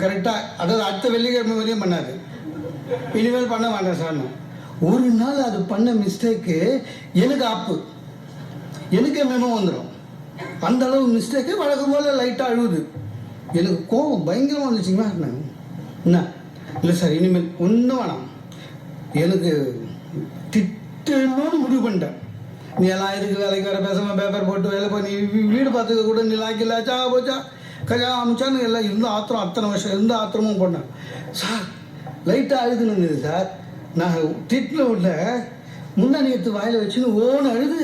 கரெக்டாக அதாவது அடுத்த வெள்ளிக்கிழமை வரையும் பண்ணாது. இனிமேல் பண்ண வேண்டாம் சார். ஒரு நாள் அது பண்ண மிஸ்டேக்கு எனக்கு ஆப்பு, எனக்கே மெமோ வந்துடும். அந்த அளவு மிஸ்டேக்கு வழக்கம் போல் லைட்டாக அழுகுது. எனக்கு கோபம் பயங்கரமாக வந்துச்சுங்களா. என்ன இல்லை சார், இனிமேல் ஒன்றும் வேணாம், எனக்கு திட்டணும்னு முடிவு பண்ணிட்டேன். நீ எல்லாம் இதுக்கு வேலைக்கு வர பேசாமல் பேப்பர் போட்டு வேலை பண்ணி வீடு பார்த்துக்க கூட நீ லாக்கிலாச்சா போச்சா கல்யாணம் அமைச்சான்னு எல்லாம் இருந்த ஆத்திரம், அத்தனை வருஷம் இருந்த ஆத்திரமும் பண்ணேன் சார். லைட்டாக அழுதுனுங்குது சார். நான் திட்டில் உள்ள முன்னாடி எடுத்து வாயில் வச்சுன்னு ஓன்னு அழுது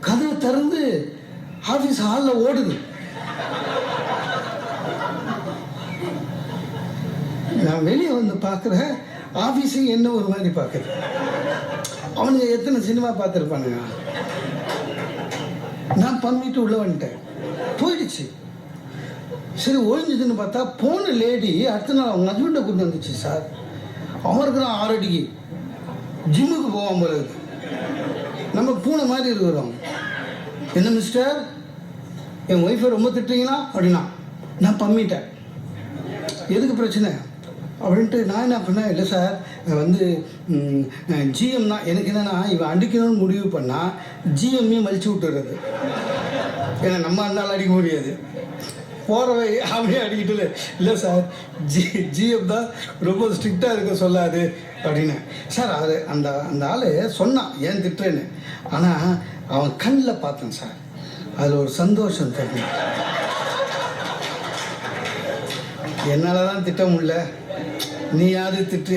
கதவை திறந்து ஆஃபீஸ் ஹாலில் ஓடுது. நான் வெளியே வந்து பார்க்குறேன், ஆஃபீஸையும் என்ன ஒரு மாதிரி பார்க்குறேன். அவனுங்க எத்தனை சினிமா பார்த்துருப்பானுங்க. நான் பண்ணிட்டு உள்ள வந்துட்டேன், போயிடுச்சு. சரி ஒழிஞ்சுதுன்னு பார்த்தா போன லேடி அடுத்த நாள் அவங்க ஹஸ்பண்டை கொண்டு வந்துச்சு சார். அவன் இருக்கிறான் 6 அடிக்கு, ஜிம்முக்கு போவான் போல இருக்கு. நம்ம பூனை மாதிரி இருக்கிறோம். என்ன மிஸ்டர், என் ஒய்ஃபை ரொம்ப திட்டுறீங்களா அப்படின்னா. நான் பம்மிட்டேன், எதுக்கு பிரச்சனை அப்படின்ட்டு நான் என்ன பண்ணேன். இல்லை சார், வந்து ஜிஎம் தான். எனக்கு என்னென்னா இவன் அடிக்கணும்னு முடிவு பண்ணால் ஜிஎம்மையும் மலிச்சு விட்டுறது. ஏன்னா நம்ம இருந்தாலும் அடிக்க முடியாது, போகிறவை அப்படியே அடிக்கிட்டு. இல்லை சார், ஜிஎம் தான் ரொம்ப ஸ்ட்ரிக்டாக இருக்க சொல்லாது அப்படின்னு. சார் அது அந்த அந்த ஆள் சொன்னான் ஏன் திட்டுறேன்னு. ஆனால் அவன் கண்ணில் பார்த்தேன் சார், அதில் ஒரு சந்தோஷம் தெரியும். என்னால் தான் திட்ட முடியல, நீ யாரு திட்டு